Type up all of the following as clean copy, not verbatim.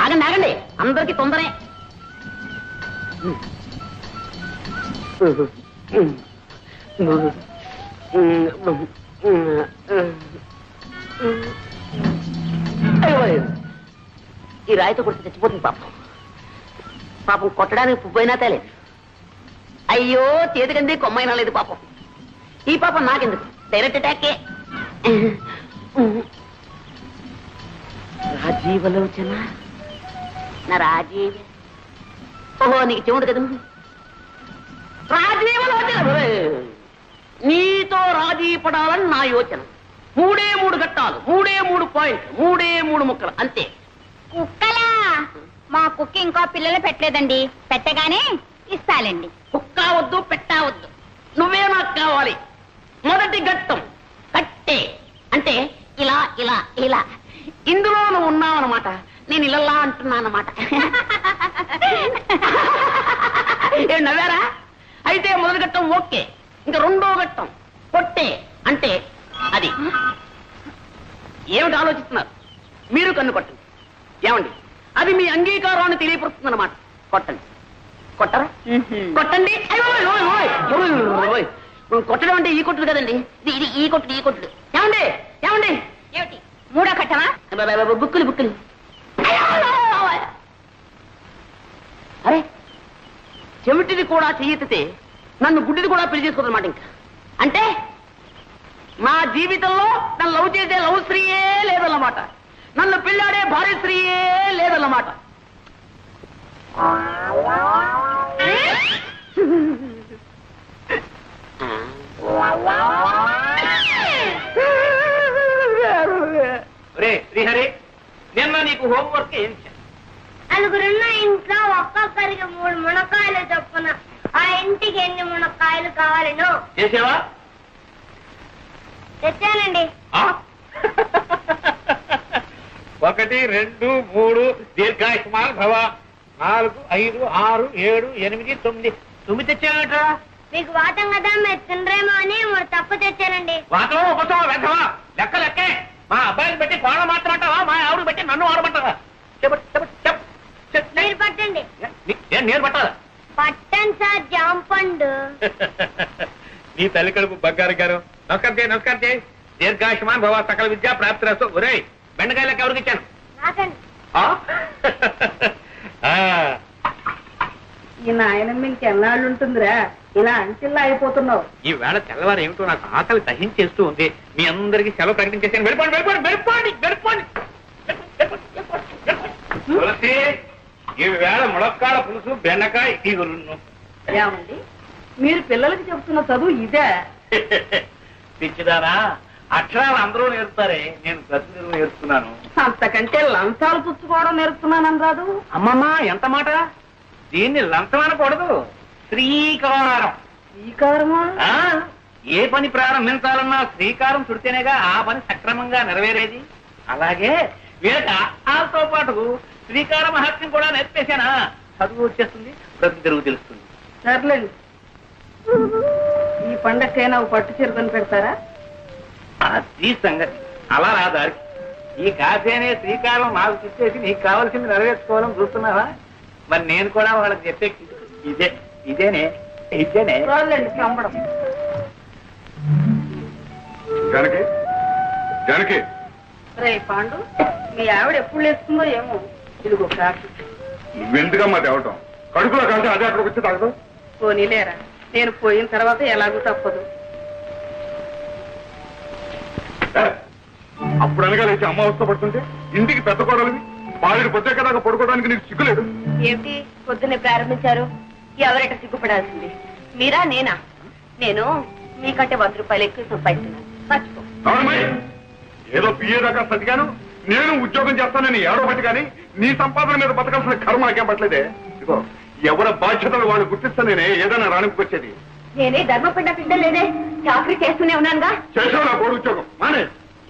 ఆగండి ఆగండి, అందరికి తొందరే. ఈ రాయితో కొడితే చచ్చిపోతుంది పాపం. పాపం కొట్టడానికి పువ్వైనా తేలేదు. అయ్యో చేతికంది కొమ్మైనా లేదు పాపం. ఈ పాపం నాకెందుకు, డైరెక్ట్ అటాకే. రాజీవలోచన నా రాజీవ. ఓహో నీకు చెవుడు కదా. రాజీవలోచన, నీతో రాజీ పడాలని నా యోచన. 3 ఘట్టాలు, 3 పాయింట్లు, 3 ముక్కలు అంతే. కుక్కలా? మా కుక్క ఇంకా పిల్లలు పెట్టలేదండి, పెట్టగానే ఇస్తాలండి. కుక్క వద్దు, పెట్టవద్దు, నువ్వే నాకు కావాలి. మొదటి ఘట్టం కట్టే, అంటే ఇలా ఇలా ఇలా. ఇందులో నువ్వు ఉన్నావన్నమాట, నేను ఇలా అంటున్నానమాట. ఏం నవ్వారా? అయితే మొదటి ఘట్టం ఓకే. ఇంకా 2వ ఘట్టం కొట్టే, అంటే అది. ఏమిటి ఆలోచిస్తున్నారు? మీరు కన్ను కొట్టండి. ఏమండి, అది మీ అంగీకారాన్ని తెలియపరుస్తుంది అన్నమాట. కొట్టండి. కొట్టరా? కొట్టండి. కొట్టడం అంటే ఈ కొట్టుడు కదండి, ఇది ఈ కొట్టుడు, ఈ కొట్టుడు. ఏమండి ఏమండి, ఏమిటి 3వ ఘట్టమా? బుక్కులు బుక్కులు. అరే, చెవిటిది కూడా చెయ్యెత్తితే నన్ను గుడ్డిది కూడా పెళ్లి చేసుకోదన్నమాట. ఇంకా అంటే నా జీవితంలో నన్ను లవ్ చేసే లవ్ స్త్రీయే లేదన్నమాట, నన్ను పెళ్ళాడే భార్య స్త్రీయే లేదన్నమాట. శ్రీహరి, నిన్న నీకు హోంవర్క్ ఏం చేశాను? 4 ఇంట్లో ఒక్కొక్కరికి 3 మునక్కాయలు చొప్పున. ఆ ఇంటికి ఎన్ని మునక్కాయలు కావాలను చేసావా? తెచ్చానండి. 1 2 3 దీర్ఘాయుష్మాన్ భవ. 4 5 6 7 8 9 9 తెచ్చానట. మీకు వాతం కదా, మీరు తినరేమో అని 3 తప్పు తెచ్చానండి. వాతం ఉపసం వెంటవా? లెక్క లెక్కే. మా అబ్బాయిని పెట్టి కోణ మాత్రమంటావా? మా ఆవిడ పెట్టి నన్ను ఆడమంటావా? మీరు పట్టండి. నేను పట్టాలా? పట్టండి సార్, జాంపండు. నీ తల్లి కడుపు బంగారు గారు. నమస్కారం చేయి, నమస్కారం చేయి. దీర్ఘాయుష్మాన్ భవ, సకల విద్యా ప్రాప్తిరస్తు. ఒరే, బెండకాయ లెక్క ఎవరికి ఇచ్చాను? ఈ నాయనమ్మ ఇంకెన్నాళ్ళు ఉంటుందిరా, ఇలా అంచెల్లా అయిపోతున్నావు. ఈ వేళ తెల్లవారు ఏమిటో నాకు ఆకలి దహించేస్తూ ఉంది. మీ అందరికీ సెలవు ప్రకటించేసాను. వెళ్ళిపోండి వెళ్ళిపోండి వెళ్ళిపోండి వెళ్ళిపోండి. తులసి, ఈ వేళ ములక్కాడ పులుసు, బెండకాయ ఈగురును. ఏమండి, మీరు పిల్లలకి చెప్తున్న చదువు ఇదే? పిచ్చిదానా, అక్షరాలు అందరూ నేర్పుతారే, నేను ప్రతినిధులు నేర్పుతున్నాను. అంతకంటే లంచాలు పుచ్చుకోవడం నేర్పుతున్నానని రాదు. అమ్మమ్మ, ఎంత మాట! దీన్ని లంచం అనకూడదు, శ్రీకారం. శ్రీకారమా? ఏ పని ప్రారంభించాలన్నా శ్రీకారం చుడితేనేగా ఆ పని సక్రమంగా నెరవేరేది. అలాగే వీళ్ళకి ఆతో పాటు శ్రీకార మహత్యం కూడా నేర్పేశానా, చదువు వచ్చేస్తుంది, ప్రతి తిరుగు తెలుస్తుంది. సర్లేండి, ఈ పండగకైనా పట్టు చీర కొని పెడతారా? అది సంగతి. అలా రా దారికి. ఈ కాశీ అనే శ్రీకారం నాకు చూసేసి నీకు కావాల్సింది నెరవేర్చుకోవాలని చూస్తున్నావా? మరి నేను కూడా వాళ్ళకి చెప్పే ఇదే ఇదేనే ఇదేనే. రాలేండి చంపడం. జానకి, జానకి. రే పాండు, మీ ఆవిడ ఎప్పుడు లేస్తుందో ఏమో. ఇదిగో కాఫీ. నువ్వెందుకమ్మా తేవటం? కడుపులో కలిసి అదే అక్కడికి వచ్చి తాగదు. పోనీలేరా, నేను పోయిన తర్వాత ఎలాగూ తప్పదు. అప్పుడు అనగా లేచి అమ్మ అవస్థ పడుతుంటే ఇంటికి పెద్ద కోడలివి, బాలుడి పొద్దుక దాకా పడుకోవడానికి నీకు సిగ్గులేదు? ఏమిటి పొద్దున్నే ప్రారంభించారు? ఎవరైనా సిగ్గుపడాల్సింది, మీరా నేనా? నేను మీకంటే 100 రూపాయలు ఎక్కువ సంపాదిస్తున్నాను, మర్చిపో. ఏదో పిఏ దాకా సతిగాను, నేను ఉద్యోగం చేస్తానని ఏడో బట్టి కానీ నీ సంపాదన మీద బతకాల్సిన కర్మ నాకేం పట్టలేదే. ఇదిగో, ఎవరి బాధ్యతలు వాళ్ళు గుర్తిస్తానే ఏదైనా రాణింపుకొచ్చేది. నేనే ధర్మపిండ పిండలేదే, చాకరీ చేస్తూనే ఉన్నానుగా. చేసావు నా కోడి ఉద్యోగం మానే.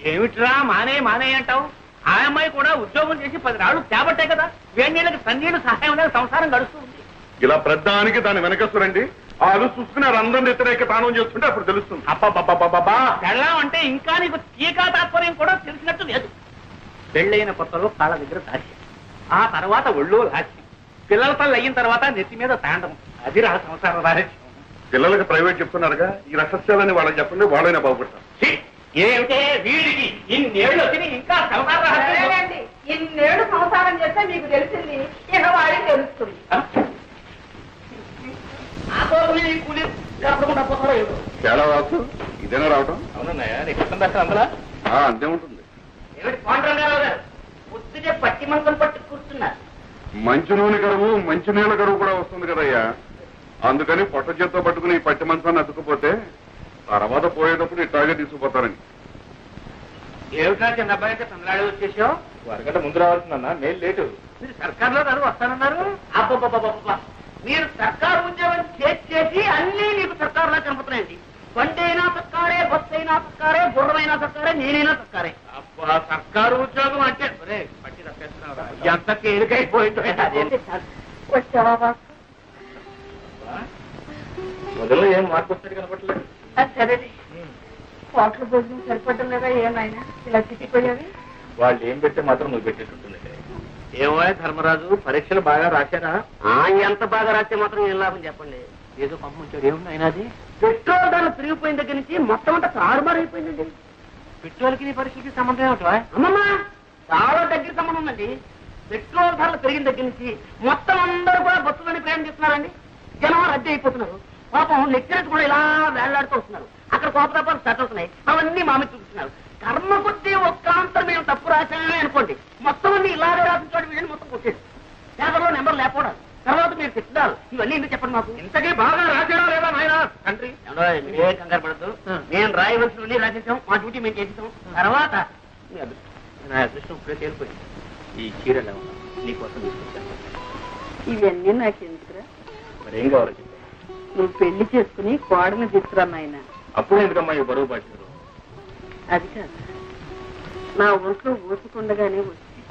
ఏమిట్రా మానే మానే అంటావు? ఆ అమ్మాయి కూడా ఉద్యోగం చేసి 10 రాళ్ళు తేబట్టే కదా వేణీళ్ళకి తన్నీళ్ళు సహాయం అనేది సంసారం గడుస్తూ ఉంది. ఇలా ప్రధానికి దాన్ని వెనకస్తురండి, వాళ్ళు చూసుకుని అందరిని వ్యతిరేక తానం చేస్తుంటే అప్పుడు తెలుస్తుంది. అబ్బా పెళ్ళం అంటే ఇంకా నీకు టీకా తాత్పర్యం కూడా తెలిసినట్టు లేదు. పెళ్ళైన కొత్తలో కాళ్ళ దగ్గర దాచి, ఆ తర్వాత ఒళ్ళో లాచి, పిల్లల తల్లి అయిన తర్వాత నెత్తి మీద తాండం. అది రా సంసార రహస్యం. పిల్లలకి ప్రైవేట్ చెప్తున్నారుగా, ఈ రహస్యాలని వాళ్ళని చెప్పండి, వాళ్ళైనా బాగుపడతారు. ఛీ! ఏమిటే వీడికి ఇన్నేళ్ళు వచ్చి ఇంకా సంసార రహస్యం? ఇన్నేళ్ళు సంసారం చేస్తే మీకు తెలిసింది, ఇక వాడికి తెలుస్తుంది. ఆ కోపమే ఈ కూలి కలపకుండా పోతారో ఏదో. చాలా వాసు ఇదేనా రావటం? అవునన్నయ్య, నీకు ఇష్టం దర్శనం అందులో అంతే ఉంటుంది. ఏమిటి పాండురంగారావు గారు పొద్దునే పట్టి మంచం పట్టి కూర్చున్నారు. మంచి నూనె కరువు, మంచి నీళ్ళ కరువు కూడా వస్తుంది కదయ్యా. అందుకని పొట్ట చేత్తో పట్టుకుని ఈ పట్టి మంచాన్ని అతుక్కుపోతే తర్వాత పోయేటప్పుడు ఇట్లాగే తీసుకుపోతారని. ఏమిటా చిన్న అబ్బాయి అయితే తమిళనాడు వచ్చేసావు? వరగంట ముందు రావాల్సిందన్నా, మేలు లేటు. మీరు సర్కార్లో కాదు వస్తానన్నారు. అబ్బబ్బబ్బబ్బబ్బ, మీరు సర్కారు ఉద్యోగం చేసి అన్నీ మీకు సర్కారులా కనపడుతున్నాయండి. బండి అయినా సర్కారే, బస్సు అయినా సర్కారే, గుర్రమైనా సర్కారే, నేనైనా సర్కారే. అబ్బా, సర్కారు ఉద్యోగం అంటే పట్టి తప్పేస్తున్నావు. ఎంత తేలికైపోయిందో. వచ్చావా బాబు? మొదలు ఏం మార్పు వస్తాడు కనపట్లేదు. సరే, హోటల్ భోజనం సరిపడడం లేదా ఏమైనా ఇలా తిట్టిపోయావి? వాళ్ళు ఏం పెడితే మాత్రం నువ్వు పెట్టేటట్టుంది. ఏమో ధర్మరాజు, పరీక్షలు బాగా రాశారా? ఎంత బాగా రాస్తే మాత్రం ఏం లాభం చెప్పండి. ఏదో పంపించాడు. ఏముంది అయినా అది? పెట్రోల్ ధరలు పెరిగిపోయిన దగ్గర నుంచి మొత్తం అంతా తారుమారు అయిపోయిందండి. పెట్రోల్కి నీ పరీక్షకి సంబంధం ఏమిటా? అమ్మమ్మ, చాలా దగ్గర సంబంధం ఉందండి. పెట్రోల్ ధరలు పెరిగిన దగ్గర నుంచి మొత్తం అందరూ కూడా బస్సులోని ప్రయాణం చేస్తున్నారండి. జనం రద్దీ అయిపోతున్నారు. పాపం లెక్చరర్స్ కూడా ఇలా వేళ్లాడుతూ వస్తున్నారు. అక్కడ కోపతాపాలు స్టార్ట్ అవుతున్నాయి. అవన్నీ మామి చూపిస్తున్నారు. కర్మ కొద్దీ ఒక్కాంతరం మేము తప్పు రాశామే అనుకోండి, మొత్తం అన్ని ఇలాగే రాసిన చోటు వీళ్ళని మొత్తం కొట్టేది. పేపర్లో నెంబర్ లేకపోవడం, తర్వాత మీరు తిట్టాలి. ఇవన్నీ ఎందుకు చెప్పండి మాకు. ఇంతకీ బాగా రాశాడా లేదా నాయన తండ్రి? ఏ కంగారు పడద్దు. మేము రాయవలసినవన్నీ రాసేసాం, మా డ్యూటీ మేము చేసేసాం. తర్వాత నా అదృష్టం ఇప్పుడే తేలిపోయింది. ఈ చీరలు నీకోసం తీసుకొచ్చాను. ఇవన్నీ నాకెందుకురా? మరేం కావాలో చెప్పాను. నువ్వు పెళ్లి చేసుకుని కోడని తీసుకురా నాయన. అప్పుడు ఎందుకమ్మా ఈ బరువు బాధ్యతలు? అది కాదు, నా ఒంట్లో ఊసుకుండగానే వచ్చి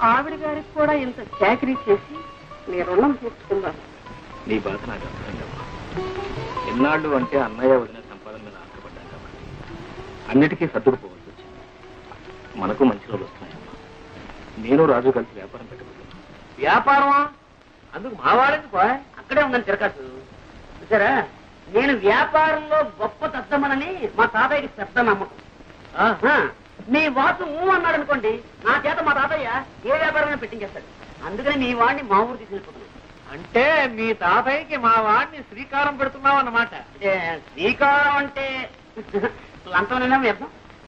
ఆవిడ గారికి కూడా ఇంత చాకరీ చేసి నీ రుణం తీర్చుకున్నాను. నీ బాధ నాకు అర్థమైందమ్మా. ఎన్నాళ్ళు అంటే అన్నయ్య వదిన సంపాదన మీద ఆశపడ్డాను కాబట్టి అన్నిటికీ సర్దుకుపోవాల్సి వచ్చింది. మనకు మంచి రోజులు వస్తున్నాయమ్మా. నేను రాజు కలిసి వ్యాపారం పెట్టబోతున్నాను. వ్యాపారమా? అందుకు మా వాళ్ళకి అక్కడే ఉందని తిరగచ్చు. చూసారా, నేను వ్యాపారంలో గొప్ప తద్దమనని మా తాతయ్యకి పెద్ద నమ్మకం. మీ వాసు అన్నాడు అనుకోండి, నా చేత మా తాతయ్య ఏ వ్యాపారమైనా పెట్టించేస్తాడు. అందుకని మీ వాడిని మా ఊరికి తీసుకెళ్ళిపోతున్నాను. అంటే మీ తాతయ్యకి మా వాడిని శ్రీకారం పెడుతున్నావు అన్నమాట. శ్రీకారం అంటే లంచమైనా వ్యర్థం.